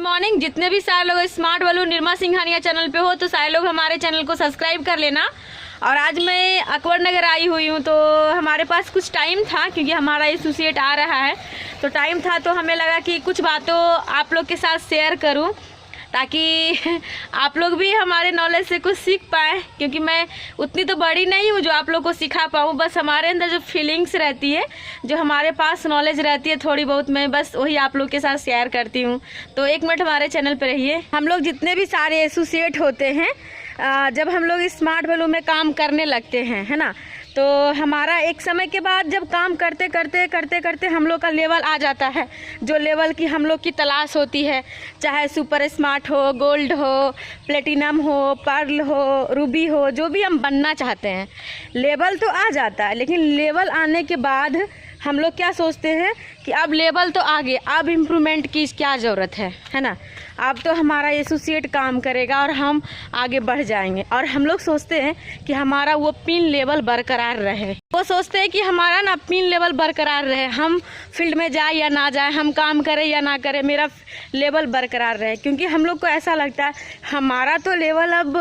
Morning. जितने भी सारे लोग स्मार्ट वालू निर्मा सिंघानिया चैनल पे हो तो सारे लोग हमारे चैनल को सब्सक्राइब कर लेना। और आज मैं अकबर नगर आई हुई हूँ तो हमारे पास कुछ टाइम था क्योंकि हमारा एसोसिएट आ रहा है तो टाइम था तो हमें लगा कि कुछ बातों आप लोग के साथ शेयर करूँ ताकि आप लोग भी हमारे नॉलेज से कुछ सीख पाएँ, क्योंकि मैं उतनी तो बड़ी नहीं हूँ जो आप लोग को सिखा पाऊँ। बस हमारे अंदर जो फीलिंग्स रहती है, जो हमारे पास नॉलेज रहती है थोड़ी बहुत, मैं बस वही आप लोग के साथ शेयर करती हूँ। तो एक मिनट हमारे चैनल पर रहिए। हम लोग जितने भी सारे एसोसिएट होते हैं, जब हम लोग स्मार्ट वैल्यू में काम करने लगते हैं, है ना, तो हमारा एक समय के बाद जब काम करते करते हम लोग का लेवल आ जाता है, जो लेवल की हम लोग की तलाश होती है, चाहे सुपर स्मार्ट हो, गोल्ड हो, प्लेटिनम हो, पर्ल हो, रूबी हो, जो भी हम बनना चाहते हैं, लेवल तो आ जाता है। लेकिन लेवल आने के बाद हम लोग क्या सोचते हैं कि अब लेवल तो आ गए, अब इम्प्रूवमेंट की क्या ज़रूरत है ना, अब तो हमारा एसोसिएट काम करेगा और हम आगे बढ़ जाएंगे। और हम लोग सोचते हैं कि हमारा वो पिन लेवल बरकरार रहे, वो सोचते हैं कि हमारा ना पिन लेवल बरकरार रहे, हम फील्ड में जाए या ना जाए, हम काम करें या ना करें, मेरा लेवल बरकरार रहे। क्योंकि हम लोग को ऐसा लगता है हमारा तो लेवल अब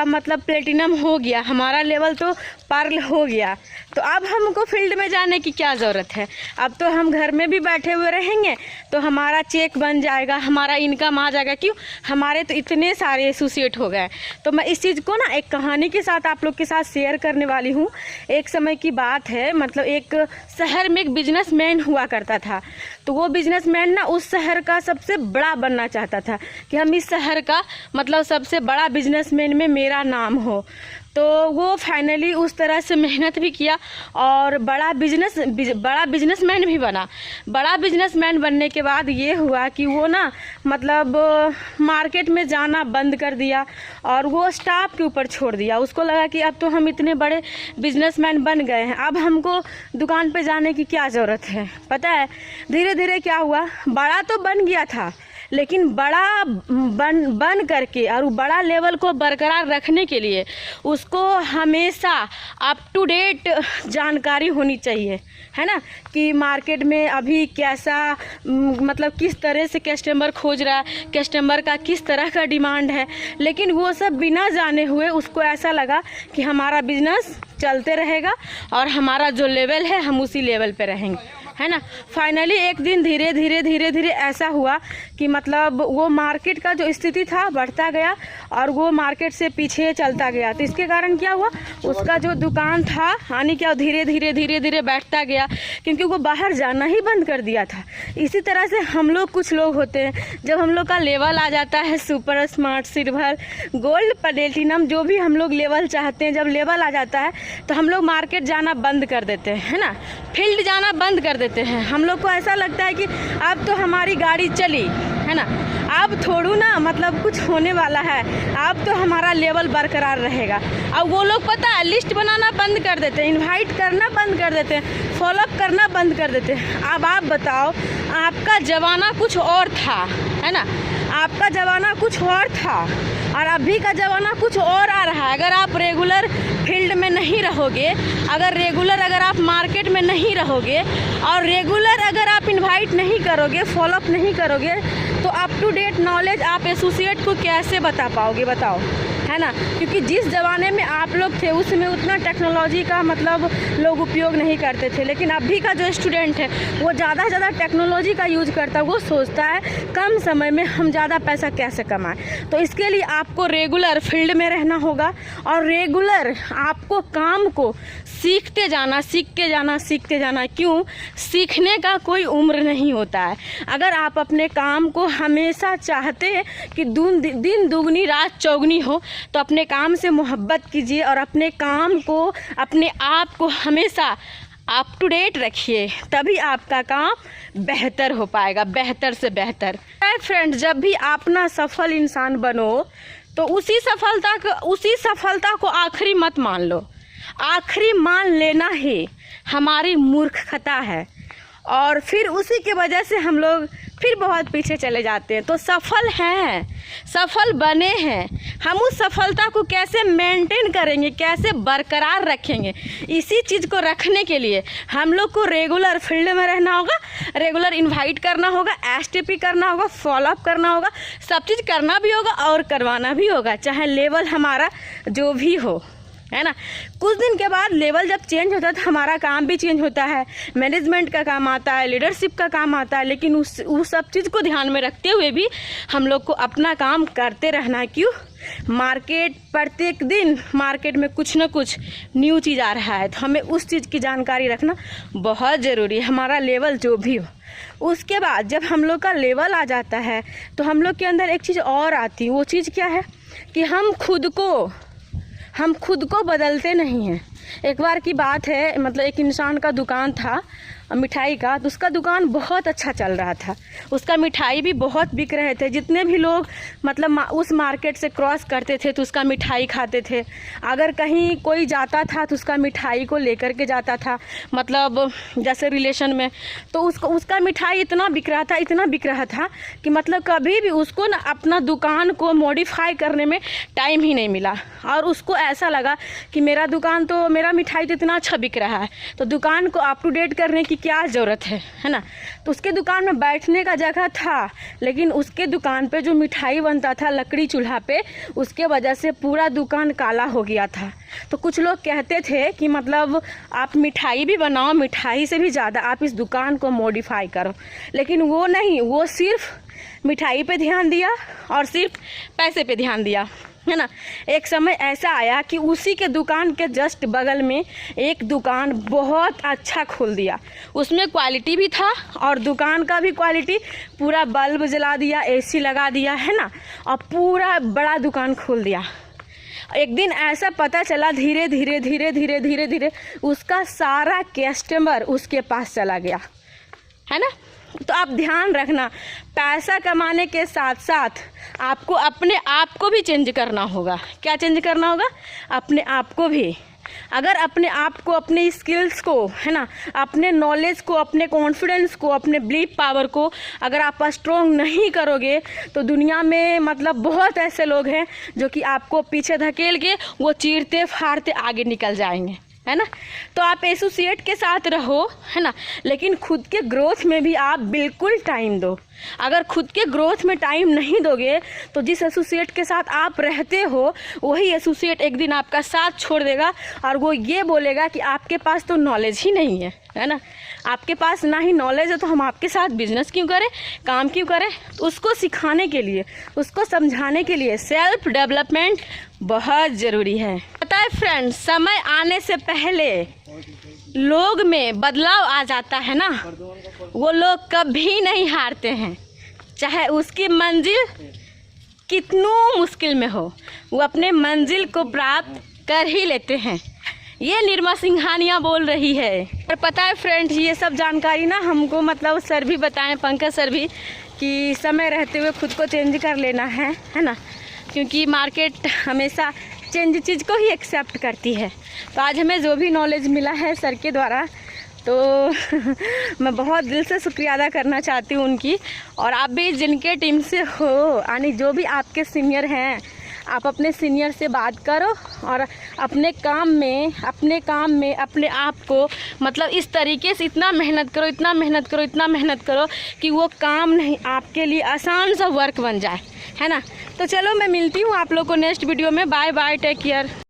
मतलब प्लेटिनम हो गया, हमारा लेवल तो पर्ल हो गया, तो अब हमको फील्ड में जाने की क्या ज़रूरत है, अब तो हम घर में भी बैठे हुए रहेंगे तो हमारा चेक बन जाएगा, हमारा इनकम आ जाएगा। क्यों? हमारे तो इतने सारे एसोसिएट हो गए। तो मैं इस चीज़ को ना एक कहानी के साथ आप लोग के साथ शेयर करने वाली हूँ। एक समय की बात है, मतलब एक शहर में एक बिजनेसमैन हुआ करता था। तो वो बिजनेसमैन ना उस शहर का सबसे बड़ा बनना चाहता था कि हम इस शहर का मतलब सबसे बड़ा बिजनेसमैन में मेरा नाम हो। तो वो फाइनली उस तरह से मेहनत भी किया और बड़ा बिजनेसमैन भी बना। बड़ा बिजनेसमैन बनने के बाद ये हुआ कि वो ना मतलब मार्केट में जाना बंद कर दिया और वो स्टाफ के ऊपर छोड़ दिया। उसको लगा कि अब तो हम इतने बड़े बिजनेसमैन बन गए हैं, अब हमको दुकान पे जाने की क्या ज़रूरत है। पता है धीरे धीरे क्या हुआ, बड़ा तो बन गया था लेकिन बड़ा बन करके और बड़ा लेवल को बरकरार रखने के लिए उसको हमेशा अप टू डेट जानकारी होनी चाहिए, है ना, कि मार्केट में अभी कैसा मतलब किस तरह से कस्टमर खोज रहा है, कस्टमर का किस तरह का डिमांड है। लेकिन वो सब बिना जाने हुए उसको ऐसा लगा कि हमारा बिजनेस चलते रहेगा और हमारा जो लेवल है हम उसी लेवल पे रहेंगे, है ना। फाइनली एक दिन धीरे धीरे ऐसा हुआ कि मतलब वो मार्केट का जो स्थिति था बढ़ता गया और वो मार्केट से पीछे चलता गया। तो इसके कारण क्या हुआ, उसका जो दुकान था यानी क्या धीरे धीरे बैठता गया क्योंकि वो बाहर जाना ही बंद कर दिया था। इसी तरह से हम लोग कुछ लोग होते हैं, जब हम लोग का लेवल आ जाता है super smart, silver, gold, platinum, जो भी हम लोग लेवल चाहते हैं, जब लेवल आ जाता है तो हम लोग मार्केट जाना बंद कर देते हैं, है ना, फील्ड जाना बंद कर देते हैं। हम लोग को ऐसा लगता है कि अब तो हमारी गाड़ी चली, है ना, अब थोड़ू ना मतलब कुछ होने वाला है, अब तो हमारा लेवल बरकरार रहेगा। अब वो लोग पता है लिस्ट बनाना बंद कर देते हैं, इनवाइट करना बंद कर देते हैं, फॉलोअप करना बंद कर देते हैं। अब आप बताओ, आपका ज़माना कुछ और था, है ना, आपका ज़माना कुछ और था और अभी का ज़माना कुछ और आ रहा है। अगर आप रेगुलर फील्ड में नहीं रहोगे, अगर आप मार्केट में नहीं रहोगे और रेगुलर अगर आप इनवाइट नहीं करोगे, फॉलोअप नहीं करोगे, तो अप टू डेट नॉलेज आप एसोसिएट को कैसे बता पाओगे, बताओ, है ना। क्योंकि जिस ज़माने में आप लोग थे उसमें उतना टेक्नोलॉजी का मतलब लोग उपयोग नहीं करते थे। लेकिन अभी का जो स्टूडेंट है वो ज़्यादा से ज़्यादा टेक्नोलॉजी का यूज करता है। वो सोचता है कम समय में हम ज़्यादा पैसा कैसे कमाएं। तो इसके लिए आपको रेगुलर फील्ड में रहना होगा और रेगुलर आपको काम को सीखते जाना। क्यों? सीखने का कोई उम्र नहीं होता है। अगर आप अपने काम को हमेशा चाहते हैं कि दिन दुगनी रात चौगनी हो, तो अपने काम से मोहब्बत कीजिए और अपने काम को, अपने आप को हमेशा अप टू डेट रखिए, तभी आपका काम बेहतर हो पाएगा, बेहतर से बेहतर। फ्रेंड्स, जब भी आप ना सफल इंसान बनो तो उसी सफलता को आखिरी मत मान लो। आखिरी मान लेना ही हमारी मूर्खता है और फिर उसी की वजह से हम लोग फिर बहुत पीछे चले जाते हैं। तो सफल हैं, सफल बने हैं, हम उस सफलता को कैसे मेंटेन करेंगे, कैसे बरकरार रखेंगे, इसी चीज़ को रखने के लिए हम लोग को रेगुलर फील्ड में रहना होगा, रेगुलर इनवाइट करना होगा, एसटीपी करना होगा, फॉलोअप करना होगा, सब चीज़ करना भी होगा और करवाना भी होगा, चाहे लेवल हमारा जो भी हो, है ना। कुछ दिन के बाद लेवल जब चेंज होता है तो हमारा काम भी चेंज होता है, मैनेजमेंट का काम आता है, लीडरशिप का काम आता है, लेकिन उस सब चीज़ को ध्यान में रखते हुए भी हम लोग को अपना काम करते रहना है। क्यों? मार्केट प्रत्येक दिन मार्केट में कुछ ना कुछ न्यू चीज़ आ रहा है, तो हमें उस चीज़ की जानकारी रखना बहुत ज़रूरी है, हमारा लेवल जो भी हो। उसके बाद जब हम लोग का लेवल आ जाता है तो हम लोग के अंदर एक चीज़ और आती है। वो चीज़ क्या है कि हम खुद को बदलते नहीं हैं। एक बार की बात है, मतलब एक इंसान का दुकान था मिठाई का, तो उसका दुकान बहुत अच्छा चल रहा था, उसका मिठाई भी बहुत बिक रहे थे। जितने भी लोग मतलब उस मार्केट से क्रॉस करते थे तो उसका मिठाई खाते थे। अगर कहीं कोई जाता था तो उसका मिठाई को लेकर के जाता था, मतलब जैसे रिलेशन में, तो उसका मिठाई इतना बिक रहा था कि मतलब कभी भी उसको ना अपना दुकान को मॉडिफाई करने में टाइम ही नहीं मिला। और उसको ऐसा लगा कि मेरा मिठाई तो इतना अच्छा बिक रहा है, तो दुकान को अप टू डेट करने की क्या ज़रूरत है ना। तो उसके दुकान में बैठने का जगह था, लेकिन उसके दुकान पे जो मिठाई बनता था लकड़ी चूल्हा पे, उसके वजह से पूरा दुकान काला हो गया था। तो कुछ लोग कहते थे कि मतलब आप मिठाई भी बनाओ, मिठाई से भी ज़्यादा आप इस दुकान को मॉडिफाई करो, लेकिन वो नहीं, वो सिर्फ मिठाई पे ध्यान दिया और सिर्फ पैसे पे ध्यान दिया, है ना। एक समय ऐसा आया कि उसी के दुकान के जस्ट बगल में एक दुकान बहुत अच्छा खोल दिया, उसमें क्वालिटी भी था और दुकान का भी क्वालिटी, पूरा बल्ब जला दिया, एसी लगा दिया, है ना, और पूरा बड़ा दुकान खोल दिया। एक दिन ऐसा पता चला धीरे धीरे उसका सारा कस्टमर उसके पास चला गया, है ना। तो आप ध्यान रखना, पैसा कमाने के साथ साथ आपको अपने आप को भी चेंज करना होगा। क्या चेंज करना होगा? अपने आप को भी। अगर अपने आप को, अपने स्किल्स को, है ना, अपने नॉलेज को, अपने कॉन्फिडेंस को, अपने बिलीफ पावर को अगर आप स्ट्रॉन्ग नहीं करोगे तो दुनिया में मतलब बहुत ऐसे लोग हैं जो कि आपको पीछे धकेल के वो चीरते फाड़ते आगे निकल जाएंगे, है ना। तो आप एसोसिएट के साथ रहो, है ना, लेकिन खुद के ग्रोथ में भी आप बिल्कुल टाइम दो। अगर खुद के ग्रोथ में टाइम नहीं दोगे तो जिस एसोसिएट के साथ आप रहते हो वही एसोसिएट एक दिन आपका साथ छोड़ देगा और वो ये बोलेगा कि आपके पास तो नॉलेज ही नहीं है ना। आपके पास ना ही नॉलेज है तो हम आपके साथ बिजनेस क्यों करें, काम क्यों करें। तो उसको सिखाने के लिए, उसको समझाने के लिए सेल्फ डेवलपमेंट बहुत ज़रूरी है। पता है फ्रेंड्स, समय आने से पहले लोग में बदलाव आ जाता है ना, वो लोग कभी नहीं हारते हैं, चाहे उसकी मंजिल कितनी मुश्किल में हो, वो अपने मंजिल को प्राप्त कर ही लेते हैं। ये निर्मा सिंघानिया बोल रही है। और पता है फ्रेंड्स, ये सब जानकारी ना हमको मतलब सर भी बताएं, पंकज सर भी, कि समय रहते हुए खुद को चेंज कर लेना है ना, क्योंकि मार्केट हमेशा चेंज चीज़ को ही एक्सेप्ट करती है। तो आज हमें जो भी नॉलेज मिला है सर के द्वारा, तो मैं बहुत दिल से शुक्रिया अदा करना चाहती हूँ उनकी। और आप भी जिनके टीम से हो, यानी जो भी आपके सीनियर हैं, आप अपने सीनियर से बात करो और अपने काम में अपने आप को मतलब इस तरीके से इतना मेहनत करो कि वो काम नहीं आपके लिए आसान सा वर्क बन जाए, है ना। तो चलो मैं मिलती हूँ आप लोग को नेक्स्ट वीडियो में। Bye bye, take care.